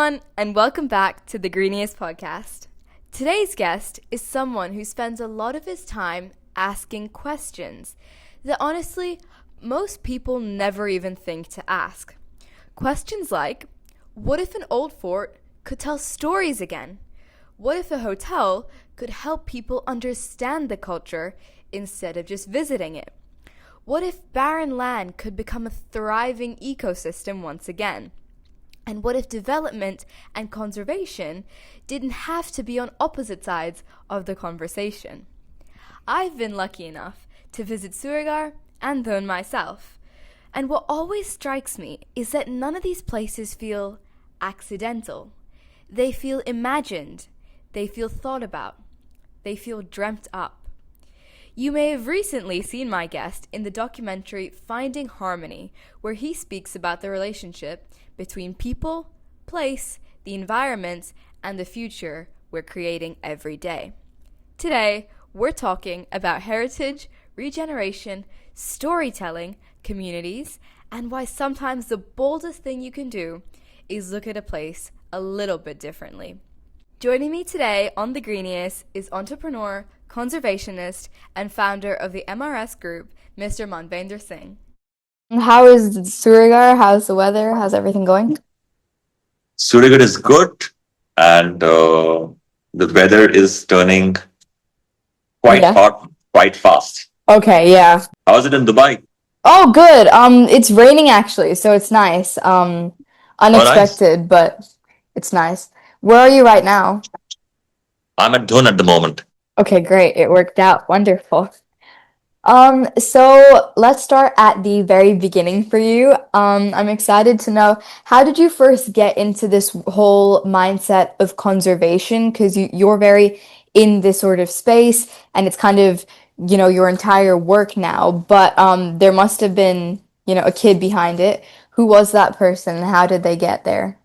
everyone, and welcome back to the Greenius podcast. Today's guest is someone who spends a lot of his time asking questions that honestly, most people never even think to ask. Questions like, what if an old fort could tell stories again? What if a hotel could help people understand the culture instead of just visiting it? What if barren land could become a thriving ecosystem once again? And what if development and conservation didn't have to be on opposite sides of the conversation? I've been lucky enough to visit Suryagarh and Dhun myself. And what always strikes me is that none of these places feel accidental. They feel imagined. They feel thought about. They feel dreamt up. You may have recently seen my guest in the documentary Finding Harmony, where he speaks about the relationship between people, place, the environment, and the future we're creating every day. Today, we're talking about heritage, regeneration, storytelling, communities, and why sometimes the boldest thing you can do is look at a place a little bit differently. Joining me today on The Greenius is entrepreneur, conservationist, and founder of the MRS Group, Mr. Manvendra Singh. How is Suryagarh? How's the weather? How's everything going? Suryagarh is good, and the weather is turning quite Yeah. hot, quite fast. Okay, yeah. How's it in Dubai? Oh, good. It's raining actually, so it's nice. Oh, nice. Unexpected, but it's nice. Where are you right now? I'm at Dhun at the moment. Okay, great. It worked out. Wonderful. So let's start at the very beginning for you. I'm excited to know, how did you first get into this whole mindset of conservation? Because you're very in this sort of space, and it's kind of, your entire work now. But there must have been, a kid behind it. Who was that person? How did they get there?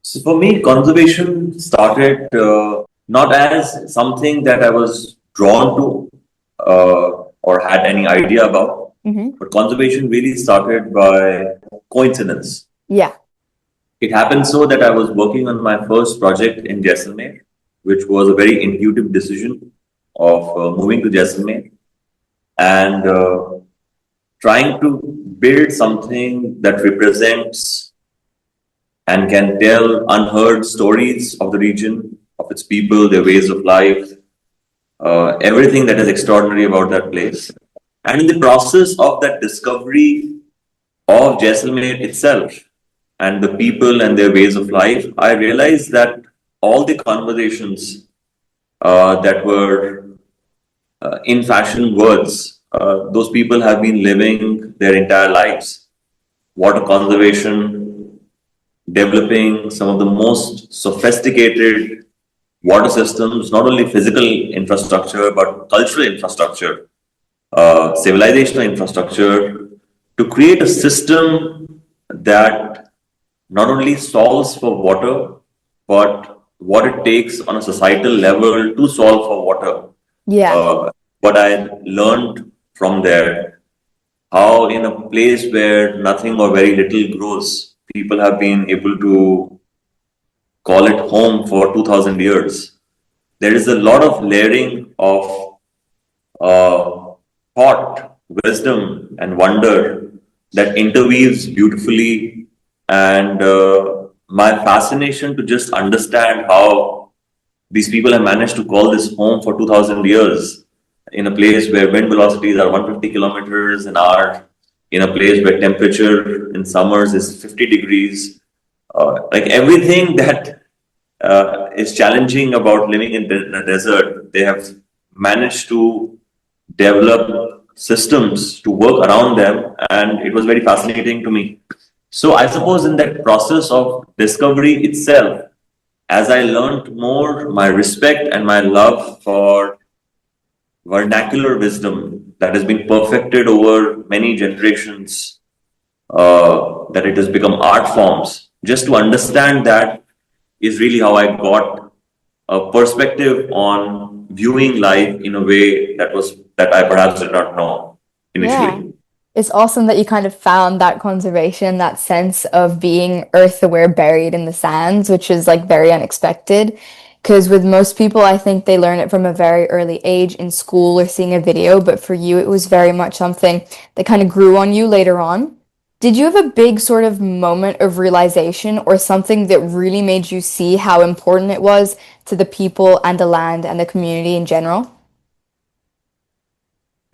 So for me, conservation started not as something that I was drawn to or had any idea about, Mm-hmm. but conservation really started by coincidence. Yeah. It happened so that I was working on my first project in Jaisalmer, which was a very intuitive decision of moving to Jaisalmer and trying to build something that represents and can tell unheard stories of the region, of its people, their ways of life, everything that is extraordinary about that place. And in the process of that discovery of Jaisalmer itself and the people and their ways of life, I realized that all the conversations that were in fashion words, those people have been living their entire lives. Water conservation, developing some of the most sophisticated water systems, not only physical infrastructure, but cultural infrastructure, civilizational infrastructure, to create a system that not only solves for water, but what it takes on a societal level to solve for water. Yeah. What I learned from there, how in a place where nothing or very little grows, people have been able to call it home for 2000 years. There is a lot of layering of thought, wisdom, and wonder that interweaves beautifully. And my fascination to just understand how these people have managed to call this home for 2000 years in a place where wind velocities are 150 kilometers an hour, in a place where temperature in summers is 50 degrees. Like everything that is challenging about living in the desert, they have managed to develop systems to work around them, and it was very fascinating to me. So I suppose in that process of discovery itself, as I learned more, my respect and my love for vernacular wisdom that has been perfected over many generations, that it has become art forms. Just to understand that is really how I got a perspective on viewing life in a way that I perhaps did not know Yeah. initially. It's awesome that you kind of found that conservation, that sense of being earth aware buried in the sands, which is like very unexpected. Because with most people, I think they learn it from a very early age in school or seeing a video, but for you, it was very much something that kind of grew on you later on. Did you have a big sort of moment of realization or something that really made you see how important it was to the people and the land and the community in general?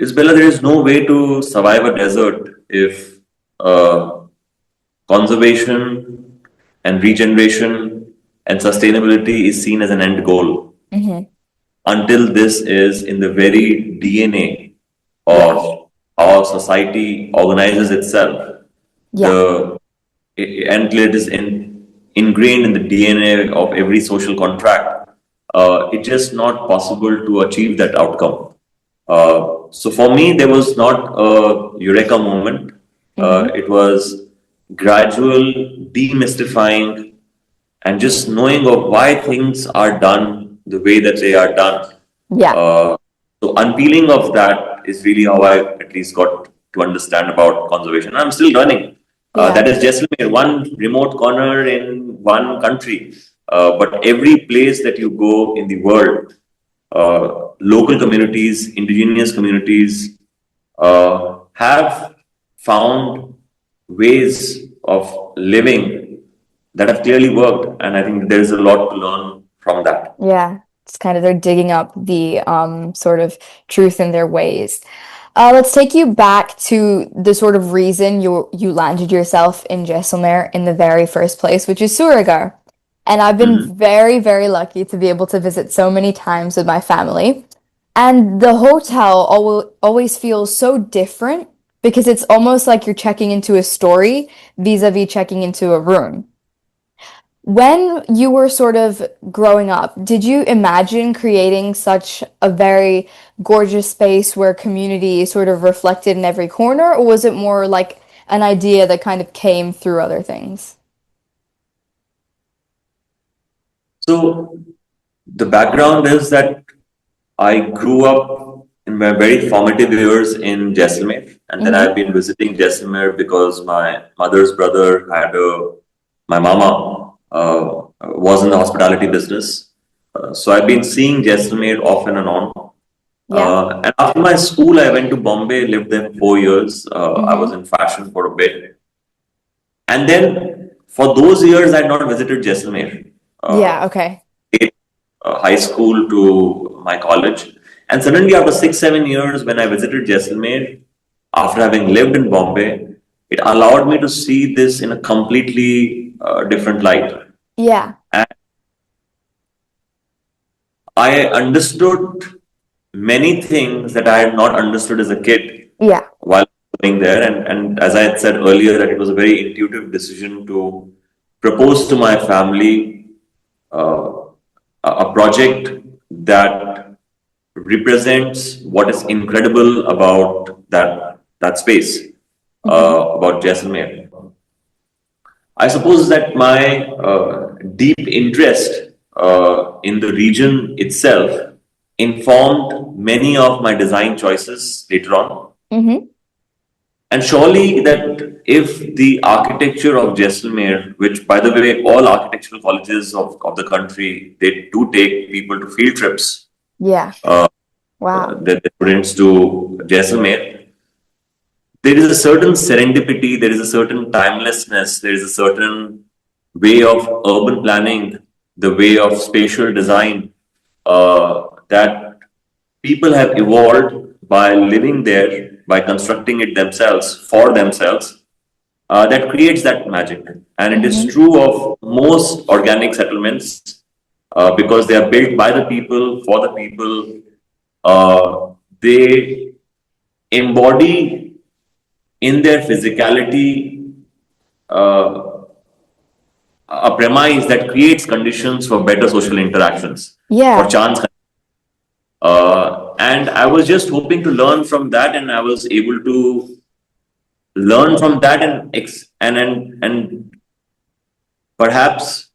Isabella, there is no way to survive a desert if uh, conservation and regeneration and sustainability is seen as an end goal. Hmm. Until this is in the very DNA Yeah, of how society organizes itself, yeah, the until it is ingrained in the DNA of every social contract, it's just not possible to achieve that outcome. So for me, there was not a eureka moment. hmm, It was gradual demystifying and just knowing of why things are done the way that they are done. yeah, Uh, so unpeeling of that is really how I at least got to understand about conservation. I'm still learning. yeah, That is Jaisalmer, one remote corner in one country. But every place that you go in the world, local communities, indigenous communities have found ways of living that have clearly worked. And I think there's a lot to learn from that. yeah. It's kind of they're digging up the sort of truth in their ways. Let's take you back to the sort of reason you landed yourself in Jaisalmer in the very first place, which is Suryagarh. And I've been Mhm. very, very lucky to be able to visit so many times with my family. And the hotel always feels so different because it's almost like you're checking into a story vis-a-vis checking into a room. When you were sort of growing up, did you imagine creating such a very gorgeous space where community is sort of reflected in every corner, or was it more like an idea that kind of came through other things? So the background is that I grew up in my very formative years in Jaisalmer, and then Mm-hmm. I've been visiting Jaisalmer because my mother's brother had my mama was in the hospitality business. So I've been seeing Jaisalmer off and on. Yeah. And after my school, I went to Bombay, lived there for 4 years. I was Mm-hmm. in fashion for a bit. And then for those years, I had not visited Jaisalmer. Yeah, Uh, okay. High school to my college. And suddenly, after 6, 7 years, when I visited Jaisalmer, after having lived in Bombay, it allowed me to see this in a completely different light. Yeah. And I understood many things that I had not understood as a kid Yeah. while living there. And as I had said earlier, that it was a very intuitive decision to propose to my family uh, a project that represents what is incredible about that space, Mm-hmm. about Jaisalmer. I suppose that my deep interest in the region itself informed many of my design choices later on. Mm-hmm. And surely that if the architecture of Jaisalmer, which by the way, all architectural colleges of the country, they do take people to field trips, Yeah. uh, Wow. the students to Jaisalmer, there is a certain serendipity, there is a certain timelessness, there is a certain way of urban planning, the way of spatial design that people have evolved by living there, by constructing it themselves for themselves, that creates that magic. And it is Mm-hmm. true of most organic settlements because they are built by the people, for the people. They embody in their physicality uh, a premise that creates conditions for better social interactions, for Yeah. chance. And I was just hoping to learn from that, and I was able to learn from that and perhaps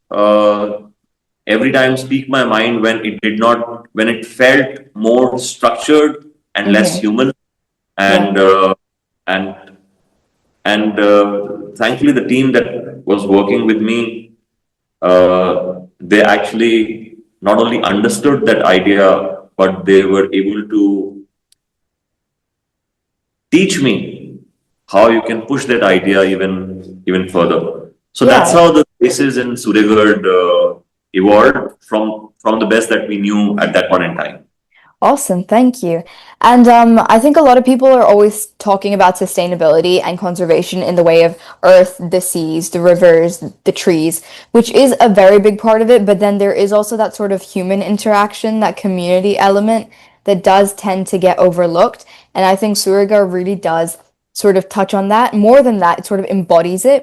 every time speak my mind when it did not, when it felt more structured and less Mm-hmm. human, Yeah. and and and thankfully the team that was working with me, they actually not only understood that idea, but they were able to teach me how you can push that idea even further. So that's Yeah. how the spaces in Suryagarh evolved from the best that we knew at that point in time. Awesome, thank you. And I think a lot of people are always talking about sustainability and conservation in the way of earth, the seas, the rivers, the trees, which is a very big part of it. But then there is also that sort of human interaction, that community element that does tend to get overlooked. And I think Suryagarh really does sort of touch on that. More than that, it sort of embodies it.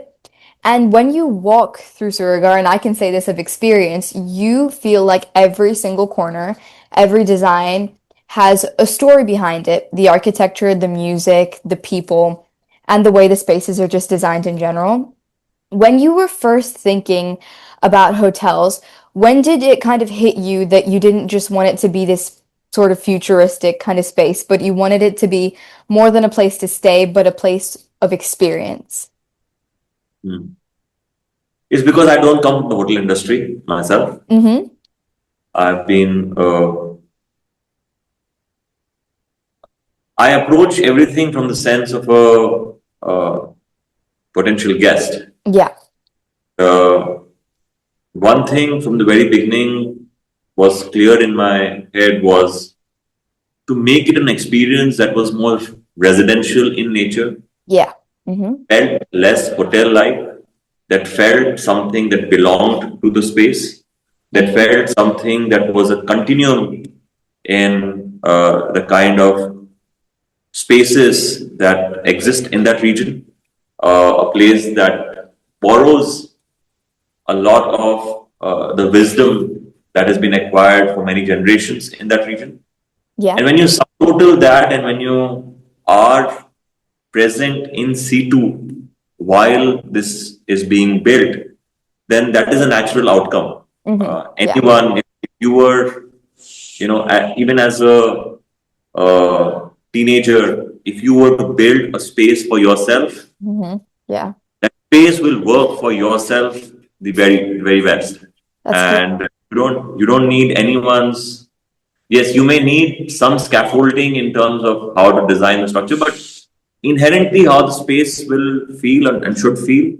And when you walk through Suryagarh, and I can say this of experience, you feel like every single corner, every design has a story behind it. The architecture, the music, the people, and the way the spaces are just designed in general. When you were first thinking about hotels, when did it kind of hit you that you didn't just want it to be this sort of futuristic kind of space, but you wanted it to be more than a place to stay, but a place of experience? Hmm. It's because I don't come from the hotel industry myself. Mm-hmm. I've been, I approach everything from the sense of a potential guest. Yeah. Uh, One thing from the very beginning was clear in my head was to make it an experience that was more residential in nature, Yeah. Mm-hmm. felt less hotel-like, that felt something that belonged to the space, that felt something that was a continuum in the kind of spaces that exist in that region, a place that borrows a lot of the wisdom that has been acquired for many generations in that region. Yeah. And when you subtotal that and when you are present in situ while this is being built, then that is a natural outcome. Mm-hmm. Yeah. Anyone, if you were, even as a teenager, if you were to build a space for yourself, Mm-hmm. Yeah. that space will work for yourself the very, very best. That's true. And you don't need anyone's. Yes, you may need some scaffolding in terms of how to design the structure, but inherently how the space will feel and should feel,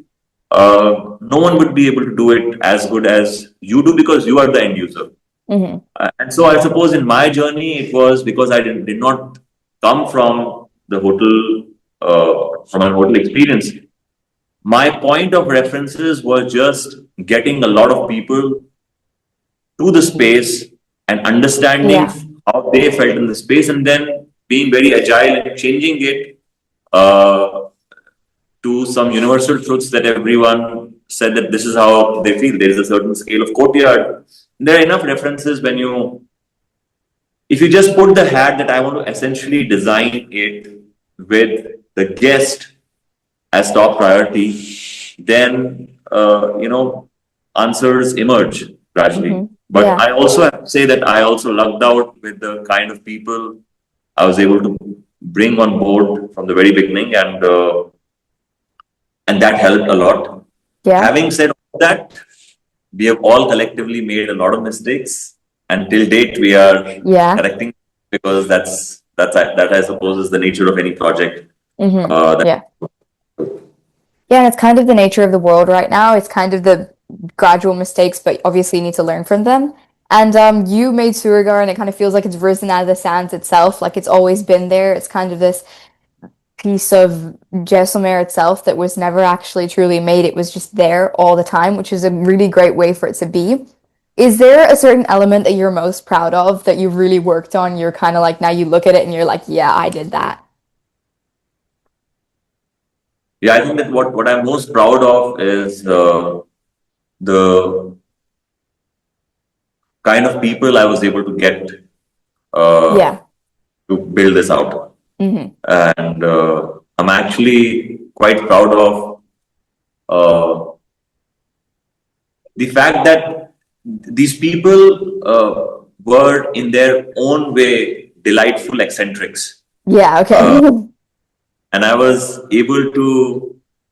no one would be able to do it as good as you do because you are the end user. Mm-hmm. And so I suppose in my journey, it was because I did not come from the hotel, from an hotel experience. My point of references was just getting a lot of people to the space and understanding Yeah. how they felt in the space and then being very agile and changing it uh, to some universal truths that everyone said that this is how they feel. There is a certain scale of courtyard. There are enough references when if you just put the hat that I want to essentially design it with the guest as top priority, then answers emerge gradually. Mm-hmm. But Yeah. I also have to say that I also lucked out with the kind of people I was able to bring on board from the very beginning, and that helped a lot. Yeah. Having said all that, we have all collectively made a lot of mistakes, and till date we are Yeah. correcting because that I suppose is the nature of any project. Mm-hmm. That Yeah. Yeah, and it's kind of the nature of the world right now. It's kind of the gradual mistakes, but obviously you need to learn from them. And you made Suryagarh, and it kind of feels like it's risen out of the sands itself. Like it's always been there. It's kind of this piece of Jaisalmer itself that was never actually truly made. It was just there all the time, which is a really great way for it to be. Is there a certain element that you're most proud of that you've really worked on? You're kind of like, now you look at it and you're like, yeah, I did that. Yeah, I think that what I'm most proud of is the kind of people I was able to get Yeah. to build this out. Mm-hmm. And I'm actually quite proud of the fact that these people were in their own way delightful eccentrics. Yeah, okay. And I was able to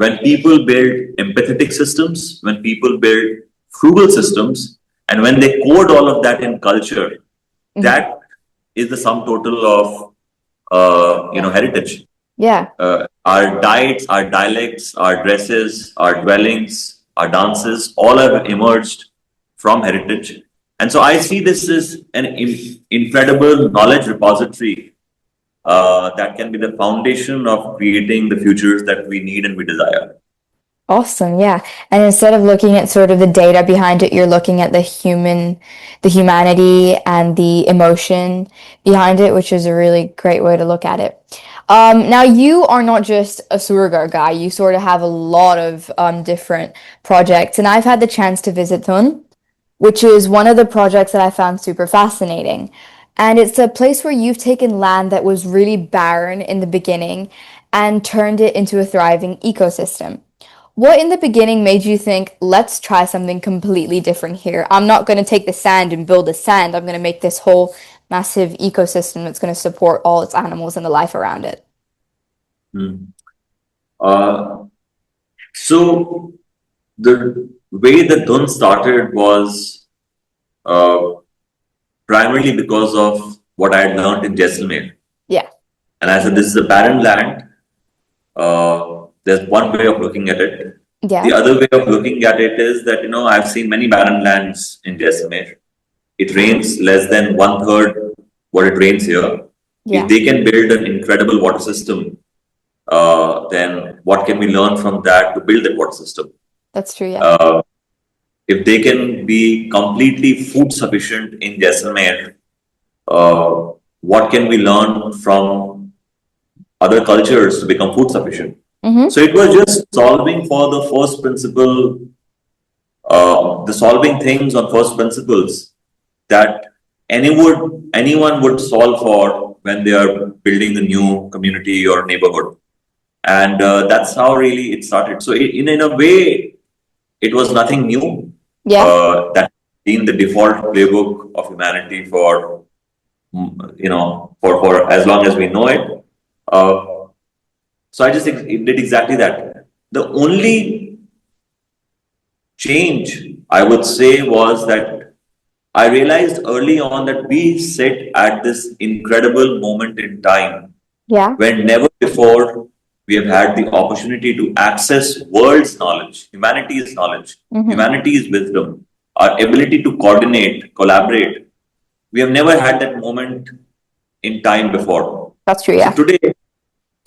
when people build empathetic systems, when people build frugal systems, and when they code all of that in culture, that is the sum total of heritage. Yeah. Our diets, our dialects, our dresses, our dwellings, our dances, all have emerged from heritage. And so I see this as an incredible knowledge repository that can be the foundation of creating the futures that we need and we desire. Awesome, yeah. And instead of looking at sort of the data behind it, you're looking at the humanity and the emotion behind it, which is a really great way to look at it. Now you are not just a Suryagarh guy, you sort of have a lot of different projects, and I've had the chance to visit Dhun, which is one of the projects that I found super fascinating. And it's a place where you've taken land that was really barren in the beginning and turned it into a thriving ecosystem. What in the beginning made you think, let's try something completely different here? I'm not going to take the sand and build a sand. I'm going to make this whole massive ecosystem that's going to support all its animals and the life around it. So the way the Dhun started was primarily because of what I had learned in Jaisalmer. Yeah. And I said, this is a barren land. There's one way of looking at it. Yeah. The other way of looking at it is that, I've seen many barren lands in Jaisalmer. It rains less than 1/3 what it rains here. Yeah. If they can build an incredible water system, then what can we learn from that to build that water system? That's true, yeah. If they can be completely food sufficient in Jaisalmer, what can we learn from other cultures to become food sufficient? So it was just solving for the first principle, the solving things on first principles that anyone would solve for when they are building a new community or neighborhood. And that's how really it started. So in a way, it was nothing new. Yeah. That's been the default playbook of humanity for as long as we know it. So I just think it did exactly that. The only change I would say was that I realized early on that we sit at this incredible moment in time when never before we have had the opportunity to access world's knowledge, humanity's knowledge, humanity's wisdom, our ability to coordinate, collaborate. We have never had that moment in time before. That's true, yeah.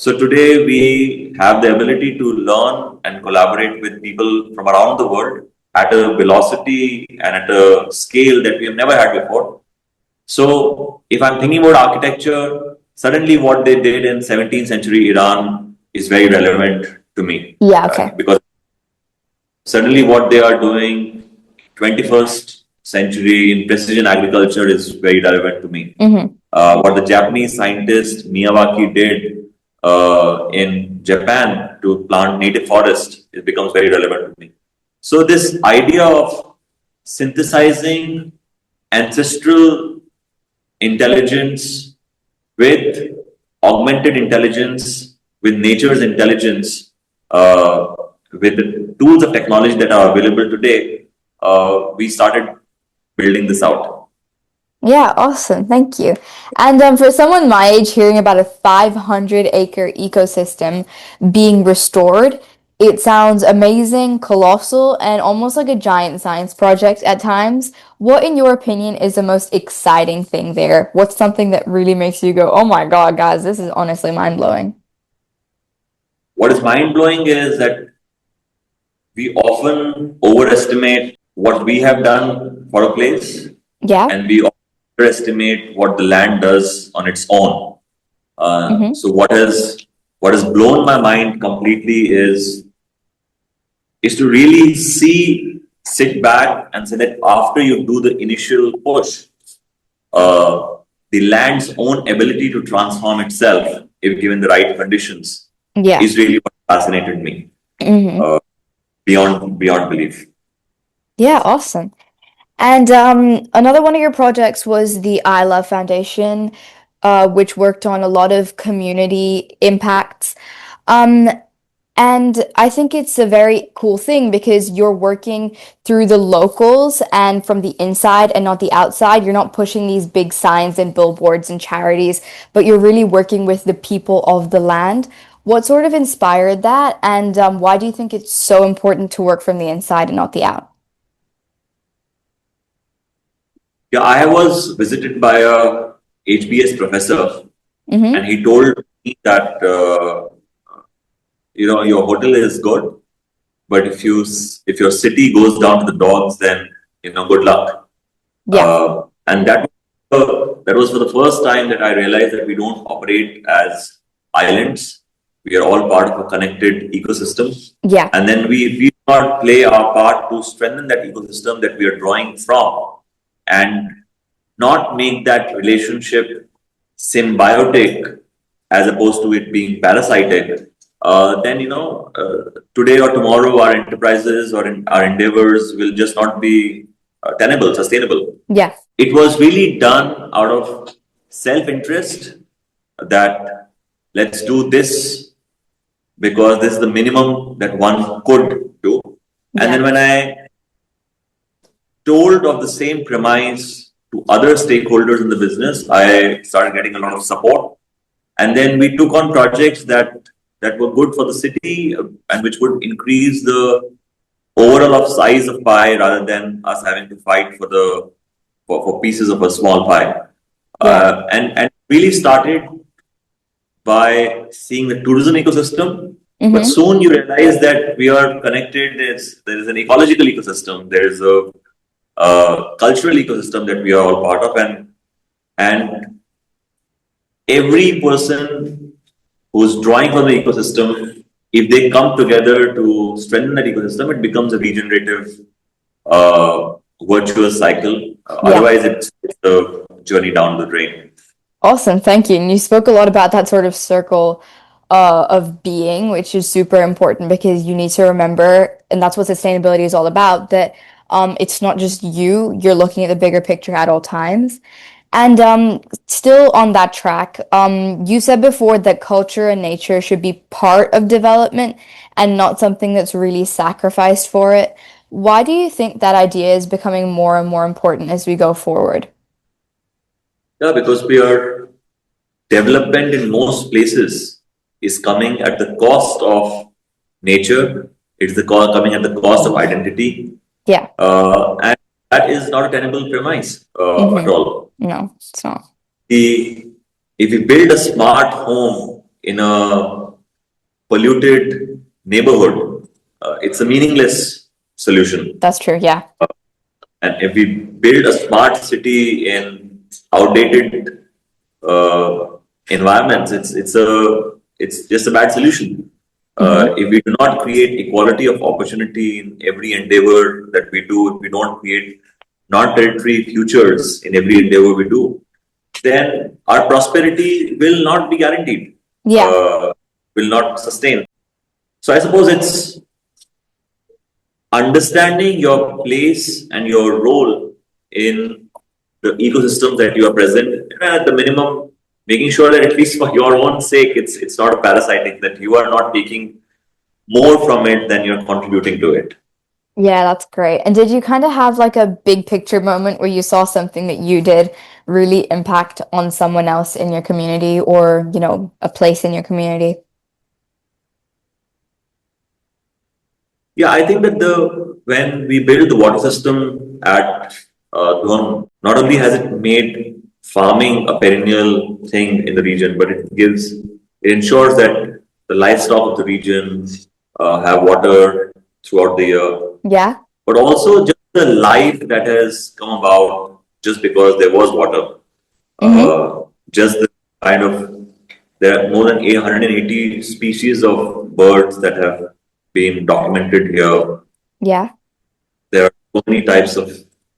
So today we have the ability to learn and collaborate with people from around the world at a velocity and at a scale that we have never had before. So if I'm thinking about architecture, suddenly what they did in 17th century Iran is very relevant to me. Yeah, okay. Because suddenly what they are doing 21st century in precision agriculture is very relevant to me. What the Japanese scientist Miyawaki did in Japan to plant native forest, it becomes very relevant to me. So this idea of synthesizing ancestral intelligence with augmented intelligence, with nature's intelligence, with the tools of technology that are available today, we started building this out. Yeah, awesome. Thank you. And for someone my age, hearing about a 500-acre ecosystem being restored, it sounds amazing, colossal, and almost like a giant science project at times. What, in your opinion, is the most exciting thing there? What's something that really makes you go, oh my God, guys, this is honestly mind-blowing? What is mind-blowing is that we often overestimate what we have done for a place. Yeah. And we underestimate what the land does on its own. So what has blown my mind completely is to really sit back and say that after you do the initial push, the land's own ability to transform itself, if given the right conditions, is really what fascinated me beyond belief. Yeah, awesome. And another one of your projects was the I Love Foundation, which worked on a lot of community impacts. And I think it's a very cool thing because you're working through the locals and from the inside and not the outside. You're not pushing these big signs and billboards and charities, but you're really working with the people of the land. What sort of inspired that? And why do you think it's so important to work from the inside and not the out? Yeah, I was visited by a HBS professor, Mm-hmm. and he told me that your hotel is good, but if your city goes down to the dogs, then good luck. Yeah. And that was for the first time that I realized that we don't operate as islands. We are all part of a connected ecosystem, Yeah. and then we do not play our part to strengthen that ecosystem that we are drawing from, and not make that relationship symbiotic as opposed to it being parasitic. Then today or tomorrow our enterprises or our endeavors will just not be tenable, sustainable. Yeah. It was really done out of self-interest that let's do this because this is the minimum that one could do. And Yeah. then when I told of the same premise to other stakeholders in the business, I started getting a lot of support. And then we took on projects that were good for the city and which would increase the overall of size of pie rather than us having to fight for pieces of a small pie. Yeah. And really started by seeing the tourism ecosystem. But Mm-hmm. soon you realize that we are connected. There is an ecological ecosystem. There is a cultural ecosystem that we are all part of, and every person who's drawing from the ecosystem, if they come together to strengthen that ecosystem, it becomes a regenerative, virtuous cycle. Yeah. Otherwise, it's a journey down the drain. Awesome, thank you. And you spoke a lot about that sort of circle of being, which is super important because you need to remember, and that's what sustainability is all about, that it's not just you, you're looking at the bigger picture at all times. And still on that track, you said before that culture and nature should be part of development and not something that's really sacrificed for it. Why do you think that idea is becoming more and more important as we go forward? Yeah, because we are development in most places is coming at the cost of nature. It's coming at the cost of identity, Yeah. and that is not a tenable premise at Mm-hmm. all. No, it's not. If you build a smart home in a polluted neighborhood, it's a meaningless solution. That's true, yeah. And if we build a smart city in outdated environments, it's just a bad solution. Mm-hmm. If we do not create equality of opportunity in every endeavor that we do, if we don't create non-predatory futures in every endeavor we do, then our prosperity will not be guaranteed, Yeah. will not sustain. So I suppose it's understanding your place and your role in the ecosystem that you are present, and at the minimum, making sure that at least for your own sake, it's not a parasitic, that you are not taking more from it than you're contributing to it. Yeah, that's great. And did you kind of have like a big picture moment where you saw something that you did really impact on someone else in your community or, a place in your community? Yeah, I think that when we build the water system at Dhun, not only has it made farming a perennial thing in the region, but it ensures that the livestock of the region have water throughout the year. Yeah. But also just the life that has come about just because there was water. Mm-hmm. Just the kind of, there are more than 880 species of birds that have been documented here. Yeah. There are so many types of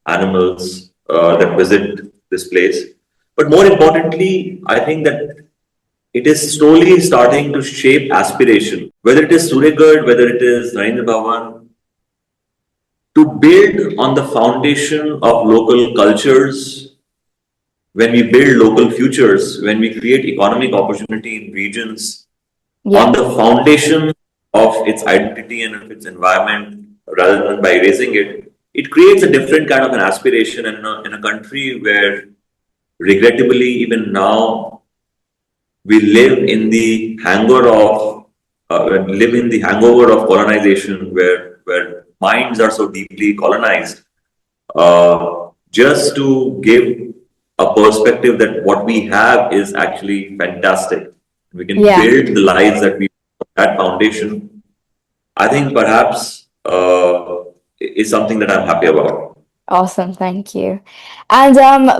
animals that visit this place. But more importantly, I think that it is slowly starting to shape aspiration. Whether it is Suryagarh, whether it is Narendra Bhavan, to build on the foundation of local cultures, when we build local futures, when we create economic opportunity in regions Yeah. on the foundation of its identity and of its environment rather than by erasing it, it creates a different kind of an aspiration in a country where, regrettably, even now, we live in the hangover of colonization, where minds are so deeply colonized. Just to give a perspective that what we have is actually fantastic. We can build the lives that we that foundation. I think perhaps is something that I'm happy about. Awesome, thank you. And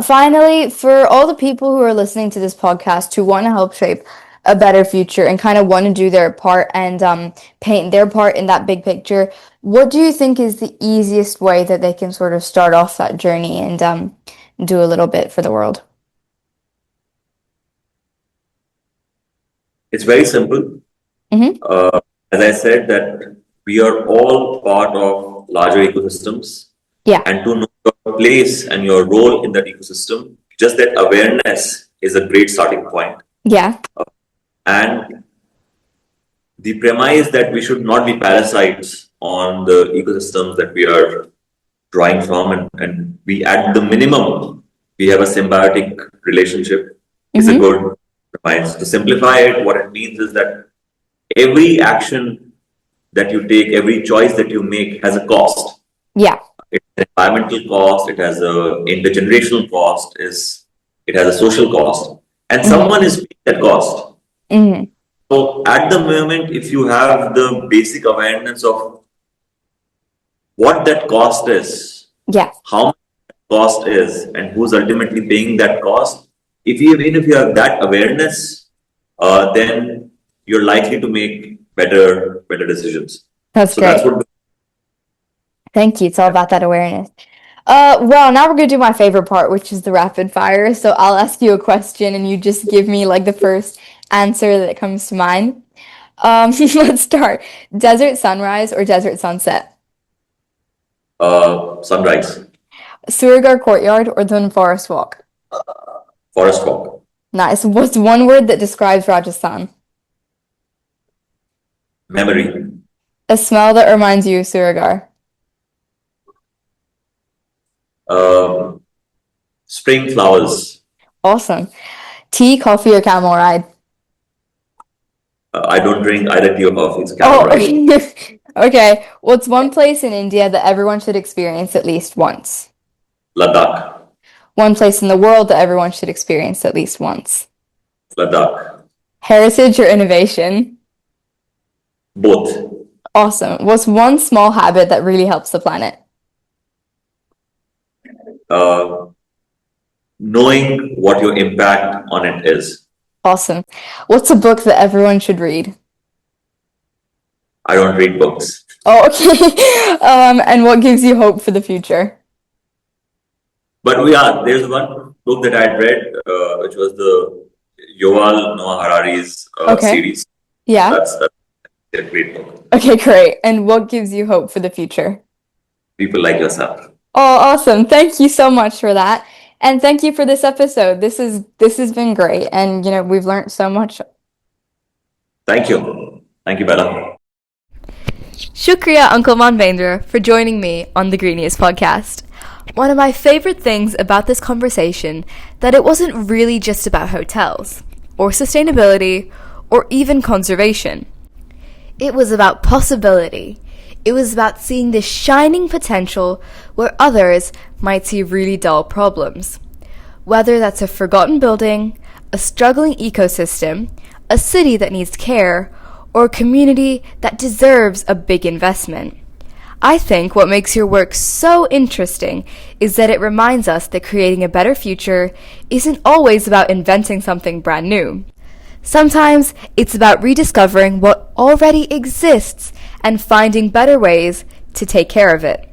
finally, for all the people who are listening to this podcast who want to help shape a better future and kind of want to do their part and paint their part in that big picture, what do you think is the easiest way that they can sort of start off that journey and do a little bit for the world? It's very simple. As I said, that we are all part of larger ecosystems. Yeah. And to know your place and your role in that ecosystem, just that awareness is a great starting point. Yeah. And the premise that we should not be parasites on the ecosystems that we are drawing from, and we, at the minimum, we have a symbiotic relationship, is a good premise. To simplify it, what it means is that every action that you take, every choice that you make has a cost. Yeah. It has an environmental cost, it has an intergenerational cost, it has a social cost, and someone is paying that cost. So at the moment, if you have the basic awareness of what that cost is, how much that cost is, and who's ultimately paying that cost, even if you have that awareness, then you're likely to make better decisions. That's great. Thank you. It's all about that awareness. Well, now we're going to do my favorite part, which is the rapid fire. So I'll ask you a question and you just give me like the first answer that comes to mind. Let's start. Desert sunrise or desert sunset? Sunrise. Suryagarh courtyard or Dhun forest walk? Forest walk. Nice. What's one word that describes Rajasthan? Memory. A smell that reminds you of Suryagarh? Spring flowers. Awesome. Tea, coffee, or camel ride? I don't drink either tea or coffee. It's camel ride. Okay. What's one place in India that everyone should experience at least once? Ladakh. One place in the world that everyone should experience at least once? Ladakh. Heritage or innovation? Both. Awesome. What's one small habit that really helps the planet? Knowing what your impact on it is. Awesome. What's a book that everyone should read? I don't read books. Oh, okay. And what gives you hope for the future? But there's one book that I read, which was the Yuval Noah Harari's series. Yeah. That's a great book. Okay, great. And what gives you hope for the future? People like yourself. Oh, awesome. Thank you so much for that. And thank you for this episode. This has been great. And, we've learned so much. Thank you. Thank you, Bella. Shukriya, Uncle Manvendra, for joining me on the Greenius podcast. One of my favorite things about this conversation that it wasn't really just about hotels, or sustainability, or even conservation. It was about possibility. It was about seeing this shining potential where others might see really dull problems. Whether that's a forgotten building, a struggling ecosystem, a city that needs care, or a community that deserves a big investment. I think what makes your work so interesting is that it reminds us that creating a better future isn't always about inventing something brand new. Sometimes it's about rediscovering what already exists and finding better ways to take care of it.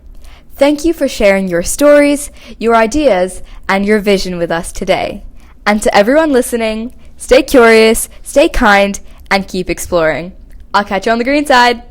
Thank you for sharing your stories, your ideas, and your vision with us today. And to everyone listening, stay curious, stay kind, and keep exploring. I'll catch you on the green side.